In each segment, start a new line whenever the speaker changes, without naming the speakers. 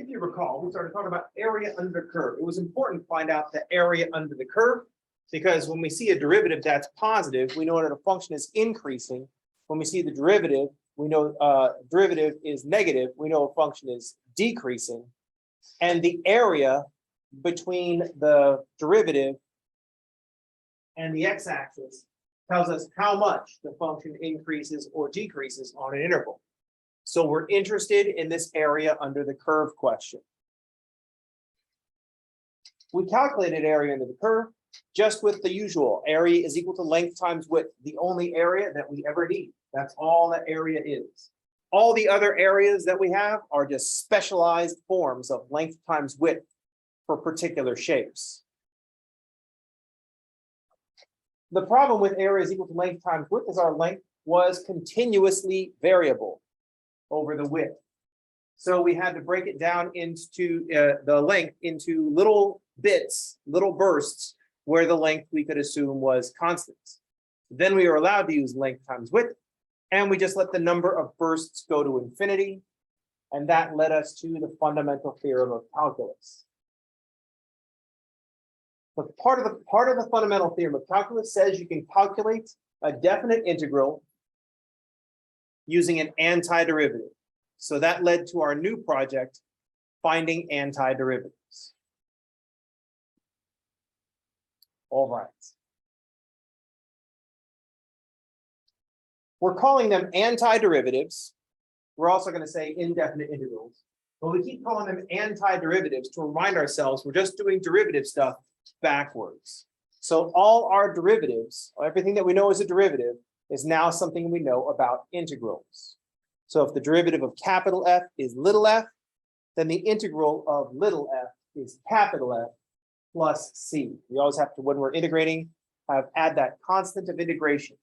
If you recall, we started talking about area under the curve. It was important to find out the area under the curve because when we see a derivative that's positive, we know that a function is increasing. When we see the derivative, we know derivative is negative. We know a function is decreasing. And the area between the derivative and the x-axis tells us how much the function increases or decreases on an interval. So we're interested in this area under the curve question. We calculated area under the curve just with the usual. Area is equal to length times width, the only area that we ever need. That's all that area is. All the other areas that we have are just specialized forms of length times width for particular shapes. The problem with area is equal to length times width is our length was continuously variable over the width. So we had to break it down into the length into little bits, little bursts, where the length we could assume was constant. Then we were allowed to use length times width, and we just let the number of bursts go to infinity. And that led us to the fundamental theorem of calculus. But part of the fundamental theorem of calculus says you can calculate a definite integral using an antiderivative. So that led to our new project, finding antiderivatives. All right. We're calling them antiderivatives. We're also going to say indefinite integrals. But we keep calling them antiderivatives to remind ourselves we're just doing derivative stuff backwards. So all our derivatives, everything that we know is a derivative, is now something we know about integrals. So if the derivative of capital F is little f, then the integral of little f is capital F plus c. We always have to, when we're integrating, add that constant of integration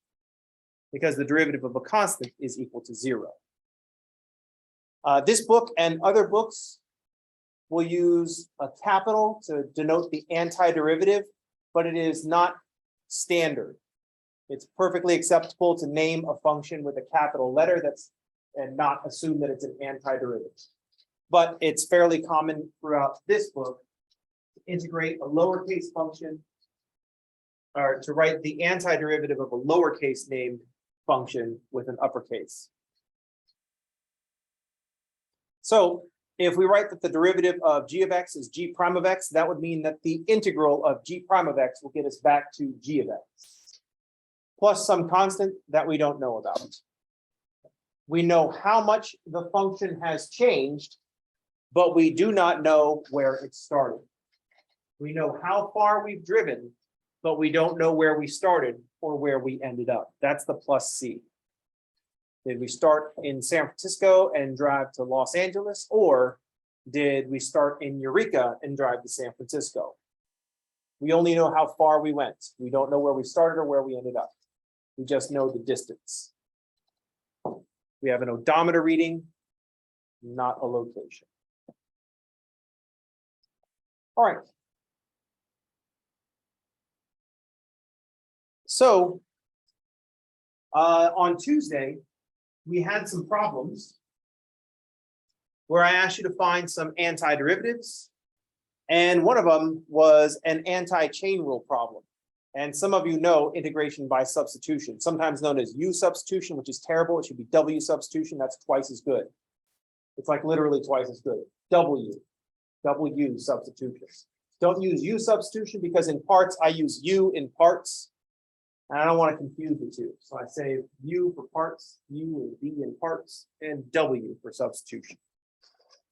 because the derivative of a constant is equal to 0. This book and other books will use a capital to denote the antiderivative, but it is not standard. It's perfectly acceptable to name a function with a capital letter and not assume that it's an antiderivative. But it's fairly common throughout this book to integrate a lowercase function or to write the antiderivative of a lowercase named function with an uppercase. So if we write that the derivative of g of x is g prime of x, that would mean that the integral of g prime of x will get us back to g of x, plus some constant that we don't know about. We know how much the function has changed, but we do not know where it started. We know how far we've driven, but we don't know where we started or where we ended up. That's the plus c. Did we start in San Francisco and drive to Los Angeles, or did we start in Eureka and drive to San Francisco? We only know how far we went. We don't know where we started or where we ended up. We just know the distance. We have an odometer reading, not a location. All right. So on Tuesday, we had some problems where I asked you to find some antiderivatives, and one of them was an anti-chain rule problem. And some of you know integration by substitution, sometimes known as U substitution, which is terrible. It should be W substitution. That's twice as good. It's like literally twice as good. W substitution. Don't use U substitution because in parts I use U in parts. And I don't want to confuse the two. So I say U for parts, U and V in parts, and W for substitution.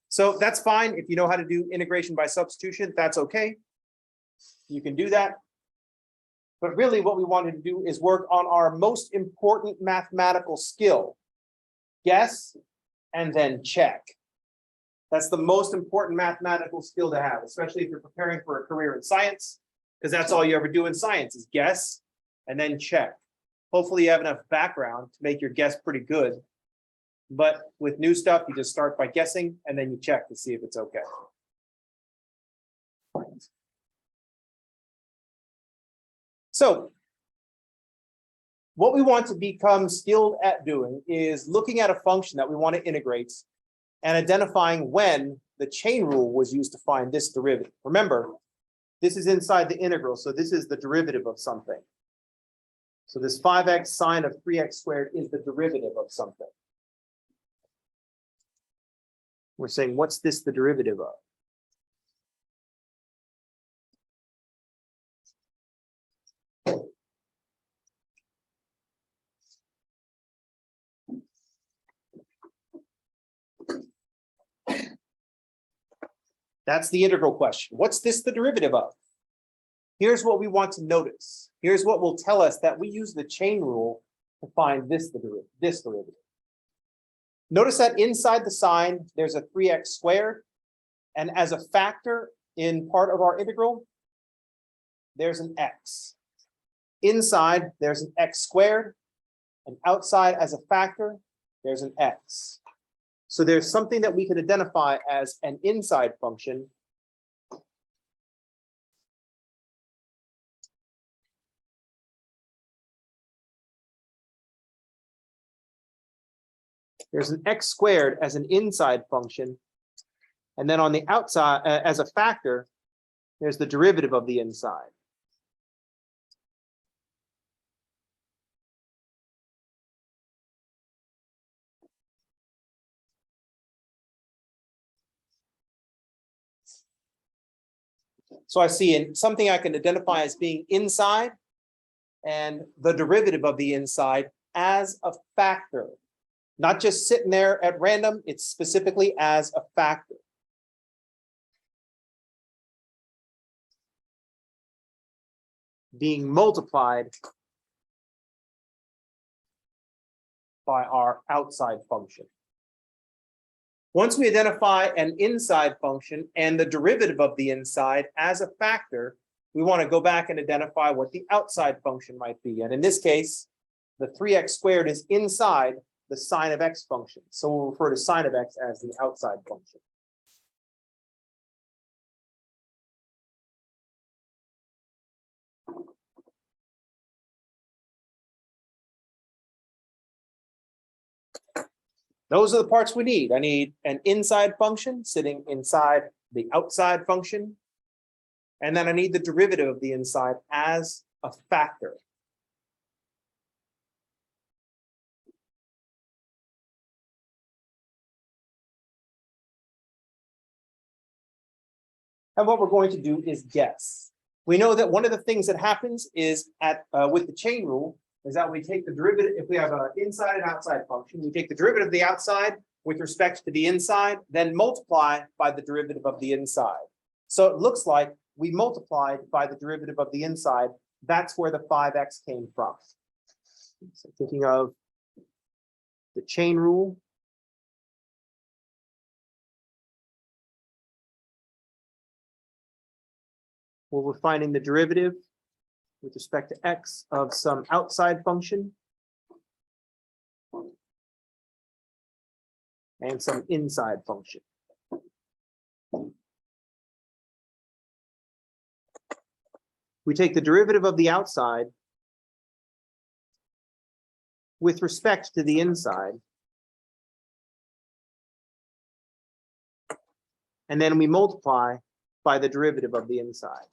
So that's fine. If you know how to do integration by substitution, that's okay. You can do that. But really what we wanted to do is work on our most important mathematical skill. Guess and then check. That's the most important mathematical skill to have, especially if you're preparing for a career in science, because that's all you ever do in science is guess and then check. Hopefully you have enough background to make your guess pretty good. But with new stuff, you just start by guessing and then you check to see if it's okay. So what we want to become skilled at doing is looking at a function that we want to integrate and identifying when the chain rule was used to find this derivative. Remember, this is inside the integral, so this is the derivative of something. So this 5x sine of 3x squared is the derivative of something. We're saying, what's this the derivative of? That's the integral question. What's this the derivative of? Here's what we want to notice. Here's what will tell us that we use the chain rule to find this derivative. Notice that inside the sign, there's a 3x squared. And as a factor in part of our integral, there's an x. Inside, there's an x squared. And outside as a factor, there's an x. So there's something that we can identify as an inside function. There's an x squared as an inside function. And then on the outside, as a factor, there's the derivative of the inside. So I see something I can identify as being inside and the derivative of the inside as a factor. Not just sitting there at random, it's specifically as a factor. Being multiplied by our outside function. Once we identify an inside function and the derivative of the inside as a factor, we want to go back and identify what the outside function might be. And in this case, the 3x squared is inside the sine of x function. So we'll refer to sine of x as the outside function. Those are the parts we need. I need an inside function sitting inside the outside function. And then I need the derivative of the inside as a factor. And what we're going to do is guess. We know that one of the things that happens is with the chain rule is that we take the derivative. If we have an inside and outside function, we take the derivative of the outside with respect to the inside, then multiply by the derivative of the inside. So it looks like we multiplied by the derivative of the inside. That's where the 5x came from. So thinking of the chain rule. Well, we're finding the derivative with respect to x of some outside function and some inside function. We take the derivative of the outside with respect to the inside, and then we multiply by the derivative of the inside.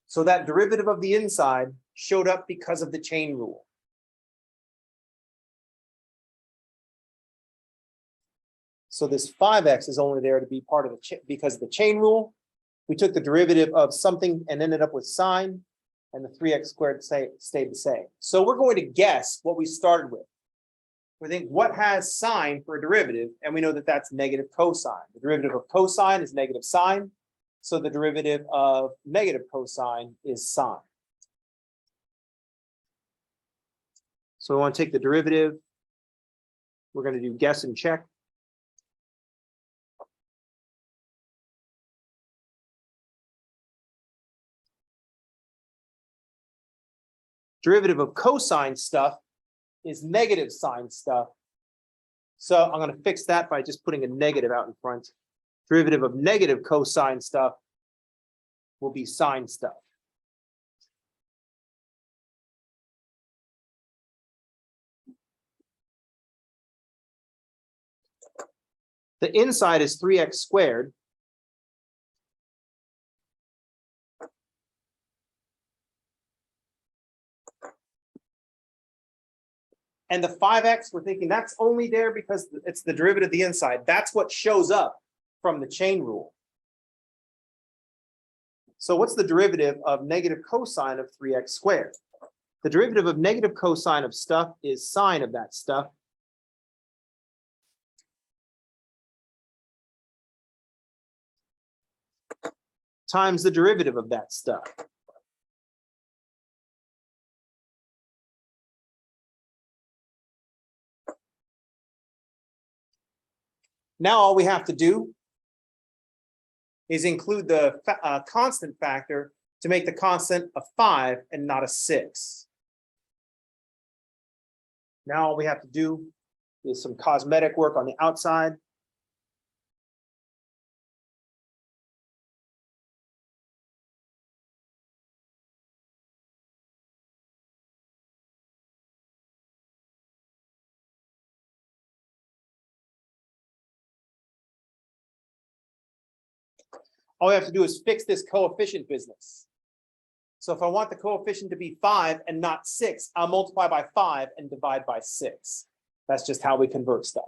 So that derivative of the inside showed up because of the chain rule. So this 5x is only there to be part of because of the chain rule. We took the derivative of something and ended up with sine, and the 3x squared stayed the same. So we're going to guess what we started with. We think what has sine for a derivative, and we know that that's negative cosine. The derivative of cosine is negative sine. So the derivative of negative cosine is sine. So we want to take the derivative. We're going to do guess and check. Derivative of cosine stuff is negative sine stuff. So I'm going to fix that by just putting a negative out in front Derivative of negative cosine stuff will be sine stuff. The inside is 3x squared. And the 5x, we're thinking that's only there because it's the derivative of the inside. That's what shows up from the chain rule. So what's the derivative of negative cosine of 3x squared? The derivative of negative cosine of stuff is sine of that stuff. Times the derivative of that stuff. Now all we have to do is include the constant factor to make the constant a 5 and not a 6. Now all we have to do is some cosmetic work on the outside. All we have to do is fix this coefficient business. So if I want the coefficient to be 5 and not 6, I'll multiply by 5 and divide by 6. That's just how we convert stuff.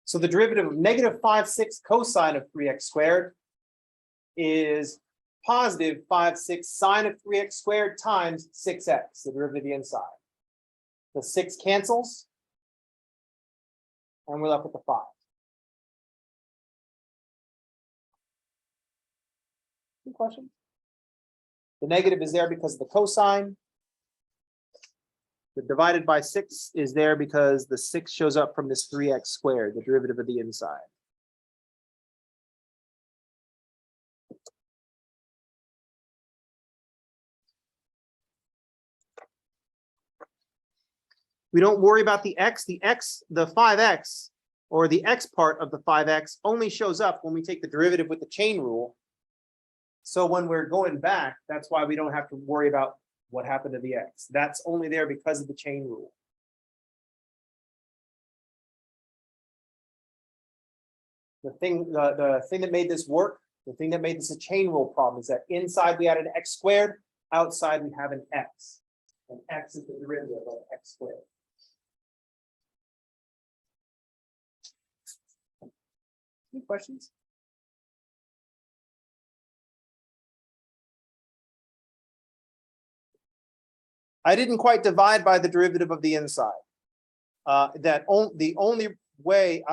So the derivative of negative 5/6 cosine of 3x squared is positive 5/6 sine of 3x squared times 6x, the derivative of the inside. The 6 cancels, and we're left with the 5. Any questions? The negative is there because of the cosine. The divided by 6 is there because the 6 shows up from this 3x squared, the derivative of the inside. We don't worry about the x. The 5x, or the x part of the 5x only shows up when we take the derivative with the chain rule. So when we're going back, that's why we don't have to worry about what happened to the x. That's only there because of the chain rule. The thing that made this work, the thing that made this a chain rule problem is that inside we had an x squared, outside we have an x. And x is the derivative of x squared. Any questions? I didn't quite divide by the derivative of the inside. The only way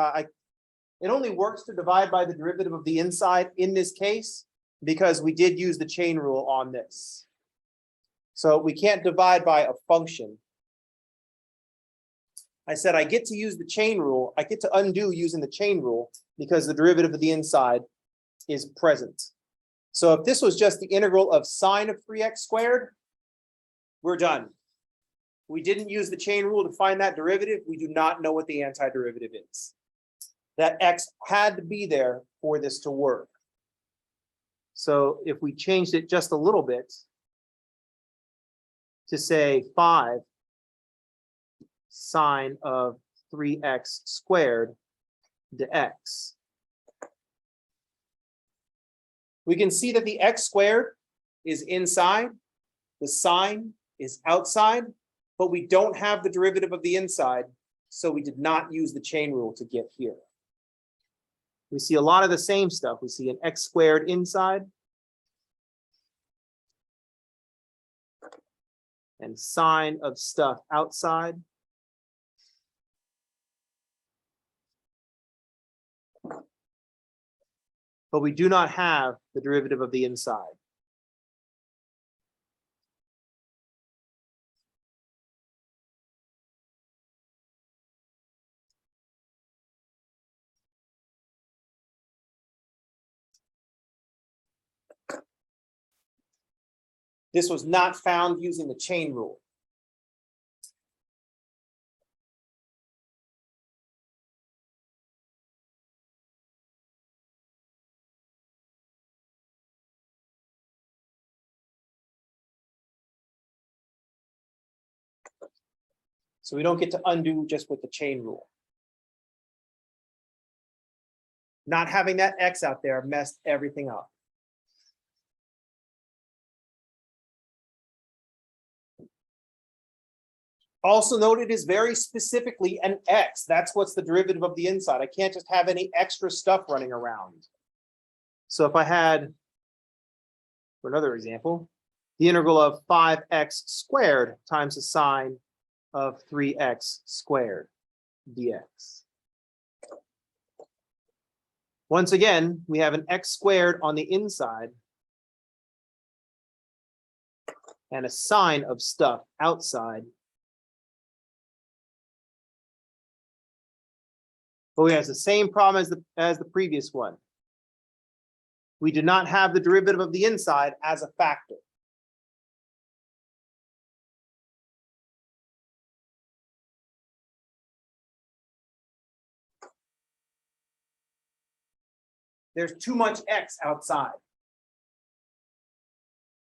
it only works to divide by the derivative of the inside in this case because we did use the chain rule on this. So we can't divide by a function. I said I get to use the chain rule. I get to undo using the chain rule because the derivative of the inside is present. So if this was just the integral of sine of 3x squared, we're done. We didn't use the chain rule to find that derivative. We do not know what the antiderivative is. That x had to be there for this to work. So if we changed it just a little bit to say 5 sine of 3x squared to x, we can see that the x squared is inside, the sine is outside, but we don't have the derivative of the inside, so we did not use the chain rule to get here. we see a lot of the same stuff. We see an x squared inside and sine of stuff outside. But we do not have the derivative of the inside. This was not found using the chain rule. So we don't get to undo just with the chain rule. Not having that x out there messed everything up. Also note it is very specifically an x. That's what's the derivative of the inside. I can't just have any extra stuff running around. So if I had, for another example, the integral of 5x squared times the sine of 3x squared dx. Once again, we have an x squared on the inside and a sine of stuff outside. But we have the same problem as the previous one. We do not have the derivative of the inside as a factor. There's too much x outside.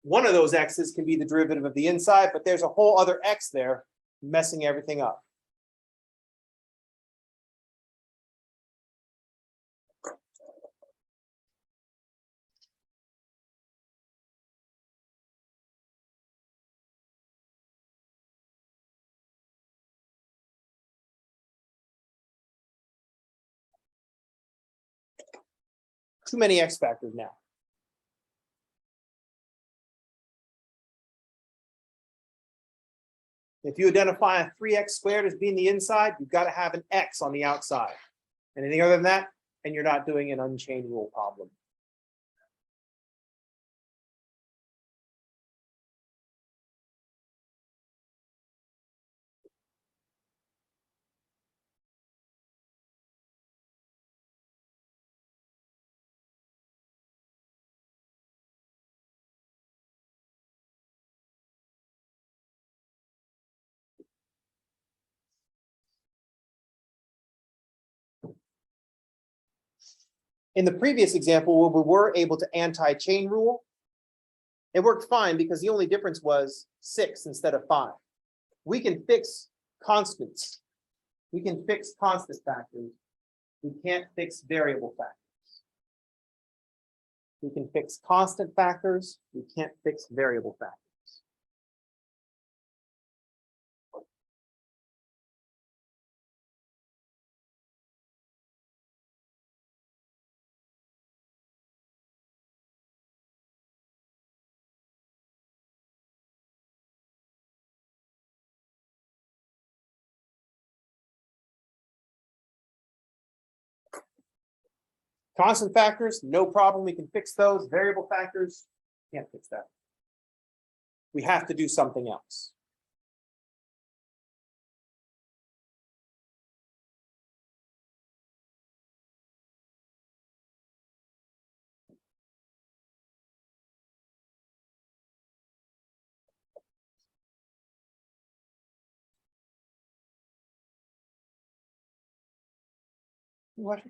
One of those x's can be the derivative of the inside, but there's a whole other x there messing everything up. Too many x factors now. If you identify a 3x squared as being the inside, you've got to have an x on the outside. Anything other than that, and you're not doing an unchained rule problem. In the previous example, where we were able to anti-chain rule, it worked fine because the only difference was 6 instead of 5. We can fix constants. We can fix constant factors. We can't fix variable factors. We can fix constant factors. We can't fix variable factors. Constant factors, no problem. We can fix those. Variable factors, can't fix that. We have to do something else. What?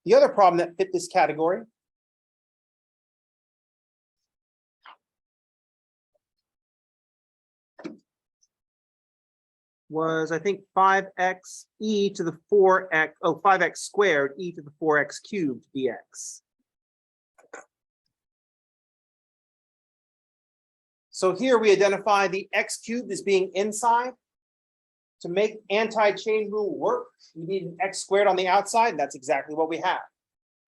The other problem that fit this category was, I think, 5x e to the 4x, 5x squared e to the 4x cubed dx. So here we identify the x cubed as being inside. To make anti-chain rule work, we need an x squared on the outside, and that's exactly what we have.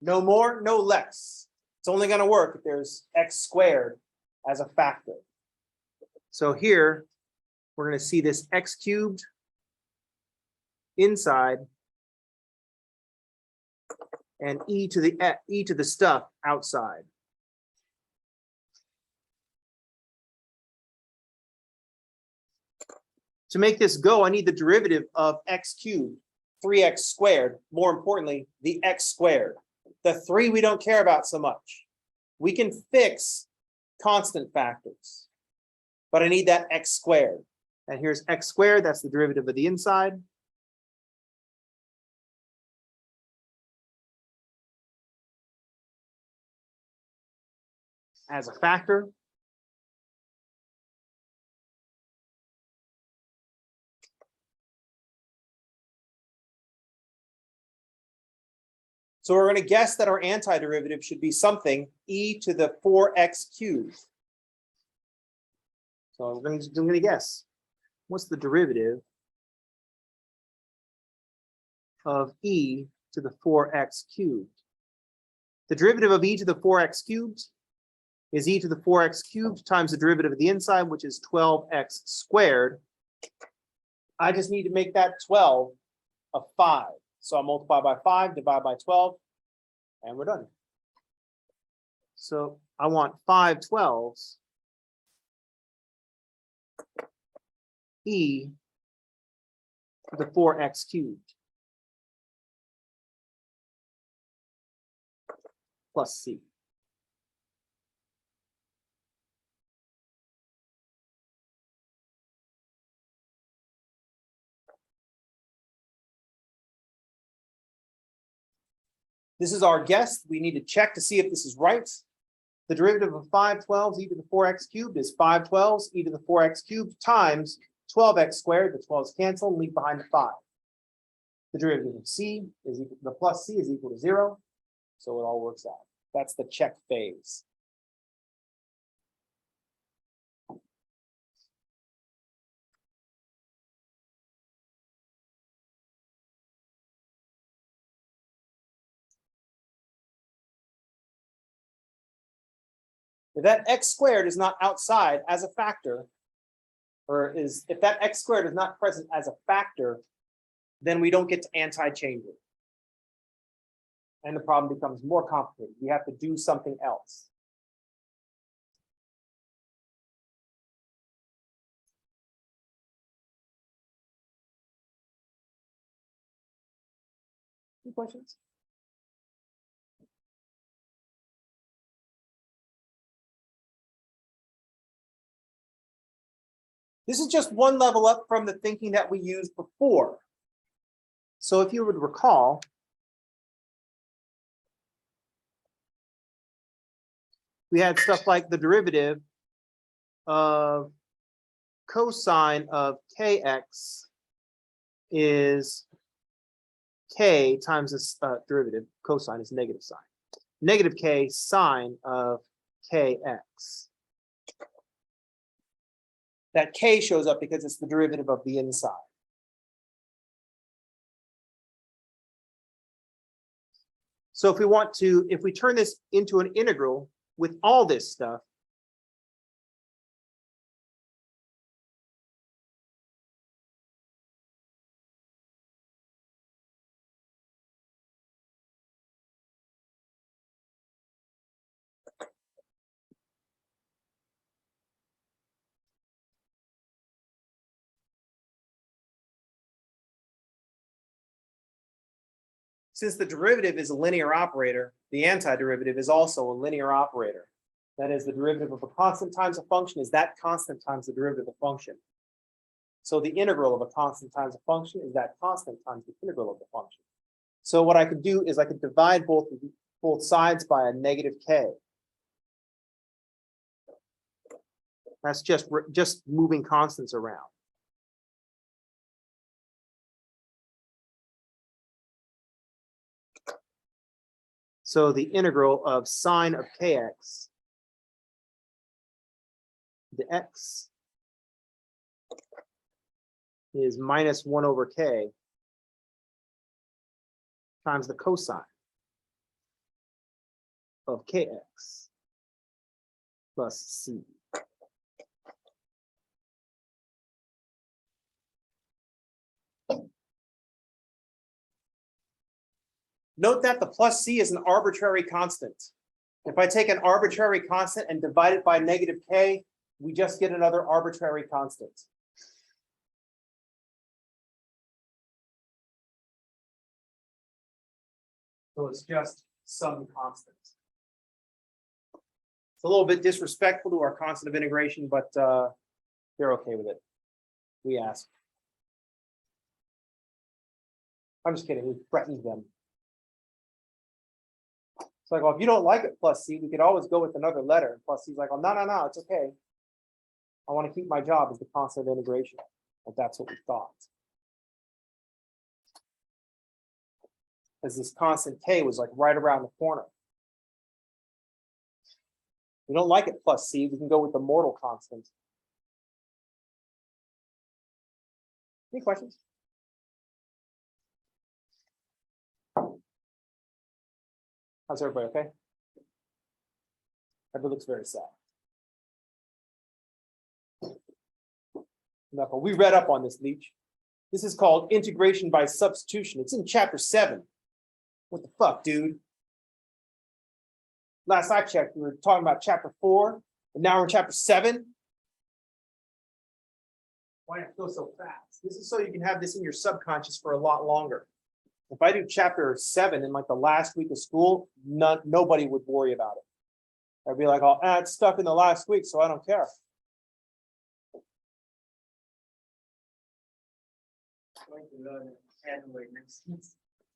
No more, no less. It's only going to work if there's x squared as a factor. So here, we're going to see this x cubed inside and e to the stuff outside. To make this go, I need the derivative of x cubed, 3x squared. More importantly, the x squared. The 3 we don't care about so much. We can fix constant factors, but I need that x squared. And here's x squared, that's the derivative of the inside. As a factor. So we're going to guess that our antiderivative should be something e to the 4x cubed. So I'm going to guess. What's the derivative of e to the 4x cubed? The derivative of e to the 4x cubed is e to the 4x cubed times the derivative of the inside, which is 12x squared. I just need to make that 12 a 5. So I'll multiply by 5, divide by 12, and we're done. So I want 5 12s e to the 4x cubed plus c. This is our guess. We need to check to see if this is right. The derivative of 5 12s e to the 4x cubed is 5 12s e to the 4x cubed times 12x squared. The 12s cancel and leave behind the 5. The derivative of c is equal, the plus c is equal to 0. So it all works out. That's the check phase. If that x squared is not outside as a factor, or if that x squared is not present as a factor, then we don't get to anti-chain rule. And the problem becomes more complicated. We have to do something else. Any questions? This is just one level up from the thinking that we used before. So if you would recall, we had stuff like the derivative of cosine of kx is k times this derivative. Cosine is negative sign. Negative k sine of kx. That k shows up because it's the derivative of the inside. So if we turn this into an integral with all this stuff, since the derivative is a linear operator, the antiderivative is also a linear operator. That is, the derivative of a constant times a function is that constant times the derivative of a function. So the integral of a constant times a function is that constant times the integral of the function. So what I could do is I could divide both sides by a negative k. That's just moving constants around. So the integral of sine of kx the x is minus 1 over k times the cosine of kx plus c. Note that the plus c is an arbitrary constant. If I take an arbitrary constant and divide it by negative k, we just get another arbitrary constant. So it's just some constant. It's a little bit disrespectful to our constant of integration, but they're okay with it. We ask. I'm just kidding. We threatened them. It's like, well, if you don't like it plus c, we could always go with another letter. And plus c's like, oh, no, it's okay. I want to keep my job as the constant of integration. But that's what we thought. As this constant k was like right around the corner. If we don't like it plus c, we can go with the mortal constant. Any questions? How's everybody okay? Everybody looks very sad. Enough. We read up on this, Leach. This is called integration by substitution. It's in chapter 7. What the fuck, dude? Last I checked, we were talking about chapter 4, and now we're in chapter 7. Why did it go so fast? This is so you can have this in your subconscious for a lot longer. If I do chapter 7 in like the last week of school, nobody would worry about it. I'd be like, oh, it's stuck in the last week, so I don't care.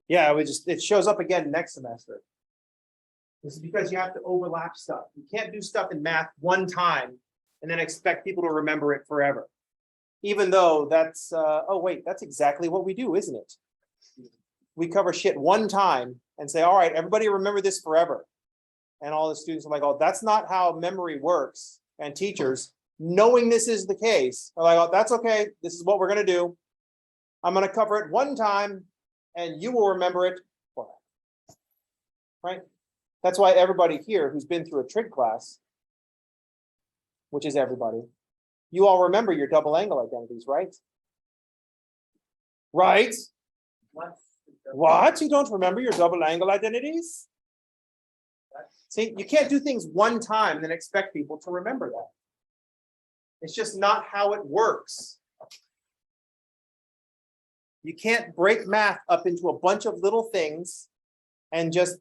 Yeah, it shows up again next semester. This is because you have to overlap stuff. You can't do stuff in math one time and then expect people to remember it forever. Even though that's, oh wait, that's exactly what we do, isn't it? We cover shit one time and say, all right, everybody remember this forever. And all the students are like, oh, that's not how memory works. And teachers, knowing this is the case, are like, oh, that's okay. This is what we're going to do. I'm going to cover it one time and you will remember it forever. Right? That's why everybody here who's been through a trig class, which is everybody, you all remember your double angle identities, right? Right? What? You don't remember your double angle identities? See, you can't do things one time and then expect people to remember that. It's just not how it works. You can't break math up into a bunch of little things and just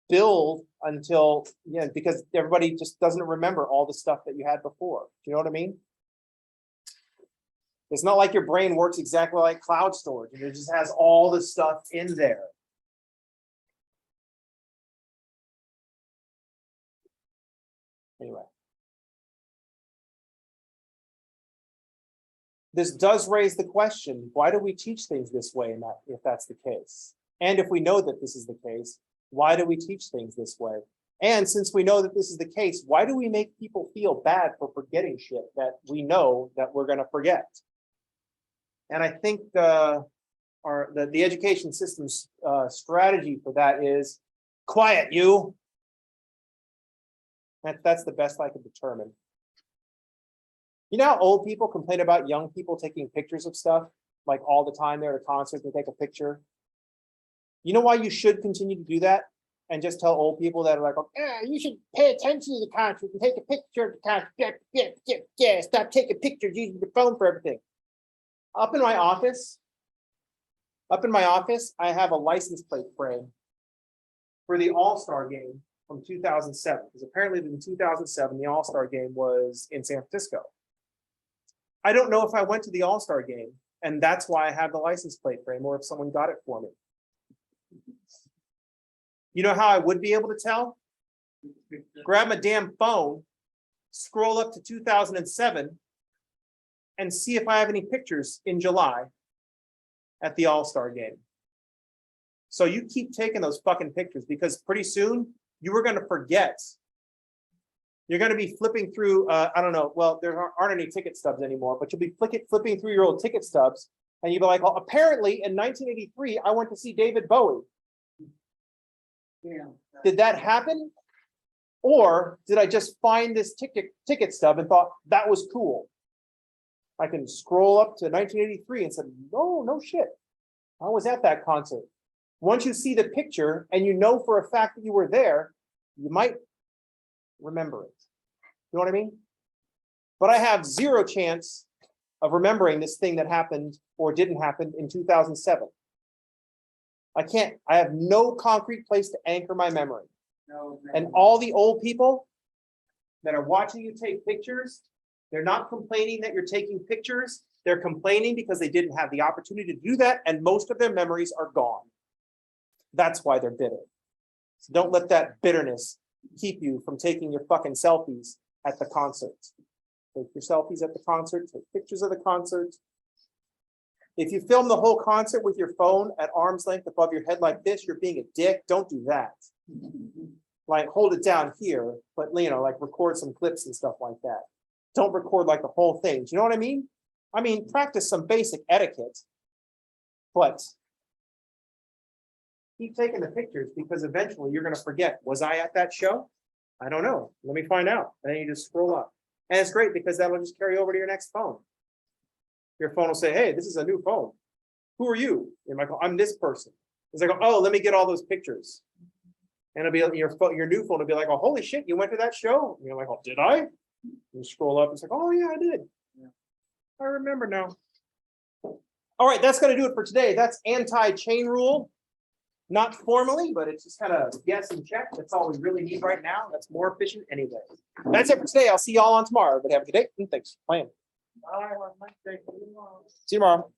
build until, because everybody just doesn't remember all the stuff that you had before. Do you know what I mean? It's not like your brain works exactly like cloud storage and it just has all the stuff in there. Anyway. This does raise the question, why do we teach things this way if that's the case? And if we know that this is the case, why do we teach things this way? And since we know that this is the case, why do we make people feel bad for forgetting shit that we know that we're going to forget? And I think the education system's strategy for that is quiet, you. That's the best I could determine. You know how old people complain about young people taking pictures of stuff, like all the time they're at a concert, they take a picture. You know why you should continue to do that? And just tell old people that are like, oh, you should pay attention to the concert and take a picture of the concert. Yeah, stop taking pictures using your phone for everything. Up in my office, I have a license plate frame for the All-Star game from 2007. Because apparently in 2007, the All-Star game was in San Francisco. I don't know if I went to the All-Star game, and that's why I have the license plate frame, or if someone got it for me. You know how I would be able to tell? Grab my damn phone, scroll up to 2007, and see if I have any pictures in July at the All-Star game. So you keep taking those fucking pictures, because pretty soon you were going to forget You're going to be flipping through, I don't know, well, there aren't any ticket stubs anymore, but you'll be flipping through your old ticket stubs, and you'll be like, well, apparently in 1983, I went to see David Bowie.
Yeah.
Did that happen? Or did I just find this ticket stub and thought that was cool? I can scroll up to 1983 and said, no shit. I was at that concert. Once you see the picture and you know for a fact that you were there, you might remember it. You know what I mean? But I have zero chance of remembering this thing that happened or didn't happen in 2007. I have no concrete place to anchor my memory.
No,
And all the old people that are watching you take pictures, they're not complaining that you're taking pictures. They're complaining because they didn't have the opportunity to do that, and most of their memories are gone. That's why they're bitter. So don't let that bitterness keep you from taking your fucking selfies at the concert. Take your selfies at the concert, take pictures of the concert. If you film the whole concert with your phone at arm's length above your head like this, you're being a dick. Don't do that. Like hold it down here, but like record some clips and stuff like that. Don't record like the whole thing. Do you know what I mean? I mean, practice some basic etiquette, but keep taking the pictures because eventually you're going to forget. Was I at that show? I don't know. Let me find out. And then you just scroll up. And it's great because that'll just carry over to your next phone. Your phone will say, hey, this is a new phone. Who are you? You're like, I'm this person. It's like, oh, let me get all those pictures. And it'll be your new phone will be like, oh, holy shit, you went to that show? And you're like, oh, did I? You scroll up, it's like, oh yeah, I did. Yeah. I remember now. All right, that's gonna do it for today. That's anti-chain rule. Not formally, but it's just kind of guess and check. That's all we really need right now. That's more efficient anyway. That's it for today. I'll see y'all on tomorrow. But have a good day and thanks for playing.
Bye.
See you tomorrow.